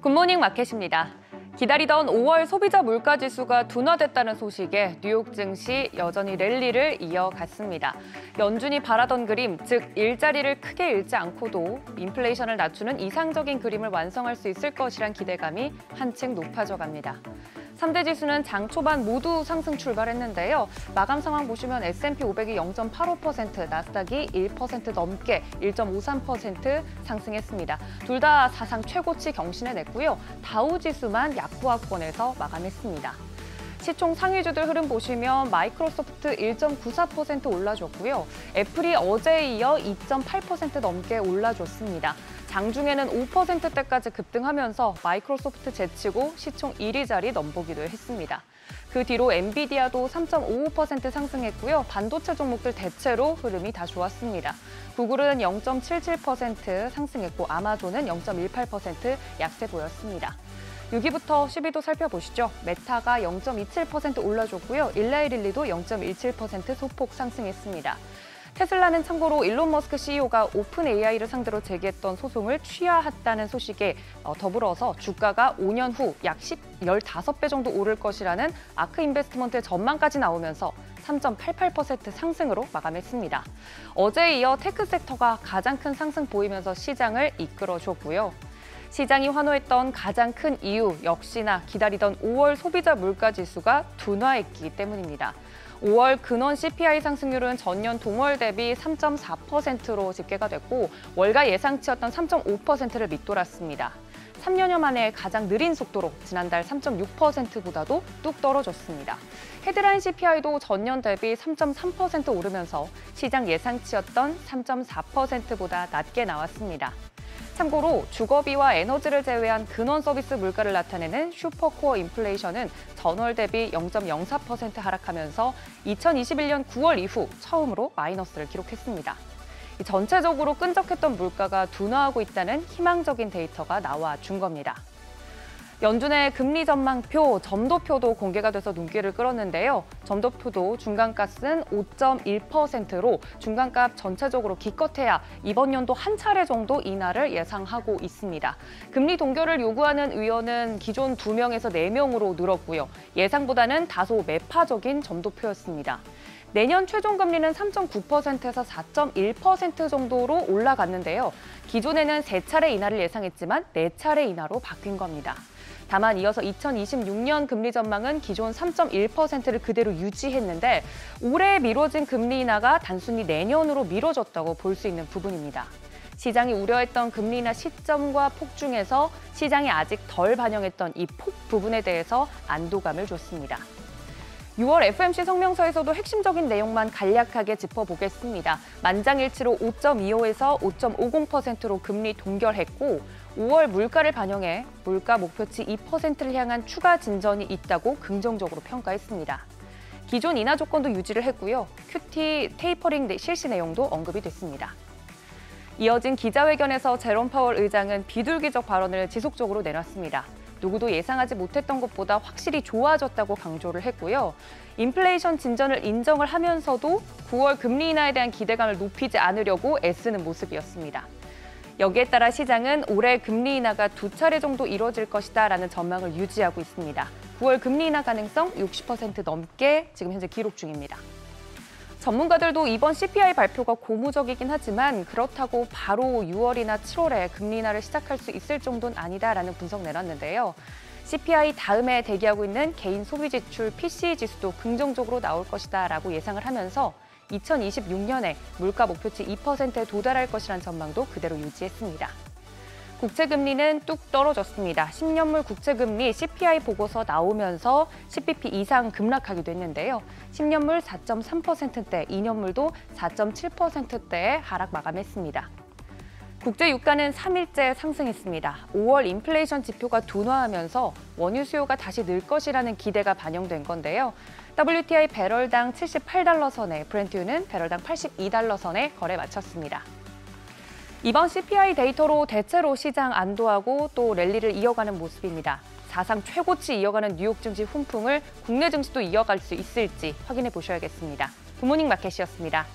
굿모닝 마켓입니다. 기다리던 5월 소비자 물가지수가 둔화됐다는 소식에 뉴욕 증시 여전히 랠리를 이어갔습니다. 연준이 바라던 그림, 즉 일자리를 크게 잃지 않고도 인플레이션을 낮추는 이상적인 그림을 완성할 수 있을 것이란 기대감이 한층 높아져 갑니다. 3대 지수는 장 초반 모두 상승 출발했는데요. 마감 상황 보시면 S&P 500이 0.85%, 나스닥이 1% 넘게 1.53% 상승했습니다. 둘 다 사상 최고치 경신해냈고요. 다우 지수만 약보합권에서 마감했습니다. 시총 상위주들 흐름 보시면 마이크로소프트 1.94% 올라줬고요. 애플이 어제에 이어 2.8% 넘게 올라줬습니다. 장중에는 5%대까지 급등하면서 마이크로소프트 제치고 시총 1위 자리 넘보기도 했습니다. 그 뒤로 엔비디아도 3.55% 상승했고요. 반도체 종목들 대체로 흐름이 다 좋았습니다. 구글은 0.77% 상승했고 아마존은 0.18% 약세 보였습니다. 6위부터 10위도 살펴보시죠. 메타가 0.27% 올라줬고요. 일라이릴리도 0.17% 소폭 상승했습니다. 테슬라는 참고로 일론 머스크 CEO가 오픈 AI를 상대로 제기했던 소송을 취하했다는 소식에 더불어서 주가가 5년 후 약 15배 정도 오를 것이라는 아크 인베스트먼트의 전망까지 나오면서 3.88% 상승으로 마감했습니다. 어제에 이어 테크 섹터가 가장 큰 상승 보이면서 시장을 이끌어줬고요. 시장이 환호했던 가장 큰 이유 역시나 기다리던 5월 소비자 물가지수가 둔화했기 때문입니다. 5월 근원 CPI 상승률은 전년 동월 대비 3.4%로 집계가 됐고 월가 예상치였던 3.5%를 밑돌았습니다. 3년여 만에 가장 느린 속도로 지난달 3.6%보다도 뚝 떨어졌습니다. 헤드라인 CPI도 전년 대비 3.3% 오르면서 시장 예상치였던 3.4%보다 낮게 나왔습니다. 참고로 주거비와 에너지를 제외한 근원 서비스 물가를 나타내는 슈퍼코어 인플레이션은 전월 대비 0.04% 하락하면서 2021년 9월 이후 처음으로 마이너스를 기록했습니다. 전체적으로 끈적했던 물가가 둔화하고 있다는 희망적인 데이터가 나와준 겁니다. 연준의 금리 전망표, 점도표도 공개가 돼서 눈길을 끌었는데요. 점도표도 중간가스는 5.1%로 중간값 전체적으로 기껏해야 이번 연도 한 차례 정도 인하를 예상하고 있습니다. 금리 동결을 요구하는 의원은 기존 2명에서 4명으로 늘었고요. 예상보다는 다소 매파적인 점도표였습니다. 내년 최종금리는 3.9%에서 4.1% 정도로 올라갔는데요. 기존에는 3차례 인하를 예상했지만 4차례 인하로 바뀐 겁니다. 다만 이어서 2026년 금리 전망은 기존 3.1%를 그대로 유지했는데 올해 미뤄진 금리 인하가 단순히 내년으로 미뤄졌다고 볼 수 있는 부분입니다. 시장이 우려했던 금리 인하 시점과 폭 중에서 시장이 아직 덜 반영했던 이 폭 부분에 대해서 안도감을 줬습니다. 6월 FOMC 성명서에서도 핵심적인 내용만 간략하게 짚어보겠습니다. 만장일치로 5.25에서 5.50%로 금리 동결했고 5월 물가를 반영해 물가 목표치 2%를 향한 추가 진전이 있다고 긍정적으로 평가했습니다. 기존 인하 조건도 유지를 했고요. QT 테이퍼링 실시 내용도 언급이 됐습니다. 이어진 기자회견에서 제롬 파월 의장은 비둘기적 발언을 지속적으로 내놨습니다. 누구도 예상하지 못했던 것보다 확실히 좋아졌다고 강조를 했고요. 인플레이션 진전을 인정을 하면서도 9월 금리 인하에 대한 기대감을 높이지 않으려고 애쓰는 모습이었습니다. 여기에 따라 시장은 올해 금리 인하가 2차례 정도 이뤄질 것이다라는 전망을 유지하고 있습니다. 9월 금리 인하 가능성 60% 넘게 지금 현재 기록 중입니다. 전문가들도 이번 CPI 발표가 고무적이긴 하지만 그렇다고 바로 6월이나 7월에 금리 인하를 시작할 수 있을 정도는 아니다라는 분석 내놨는데요. CPI 다음에 대기하고 있는 개인 소비 지출 PCE 지수도 긍정적으로 나올 것이다라고 예상을 하면서 2026년에 물가 목표치 2%에 도달할 것이라는 전망도 그대로 유지했습니다. 국채금리는 뚝 떨어졌습니다. 10년물 국채금리 CPI 보고서 나오면서 10bp 이상 급락하기도 했는데요. 10년물 4.3%대, 2년물도 4.7%대에 하락 마감했습니다. 국제 유가는 3일째 상승했습니다. 5월 인플레이션 지표가 둔화하면서 원유 수요가 다시 늘 것이라는 기대가 반영된 건데요. WTI 배럴당 78달러 선에, 브렌트유는 배럴당 82달러 선에 거래 마쳤습니다. 이번 CPI 데이터로 대체로 시장 안도하고 또 랠리를 이어가는 모습입니다. 사상 최고치 이어가는 뉴욕 증시 훈풍을 국내 증시도 이어갈 수 있을지 확인해 보셔야겠습니다. 굿모닝 마켓이었습니다.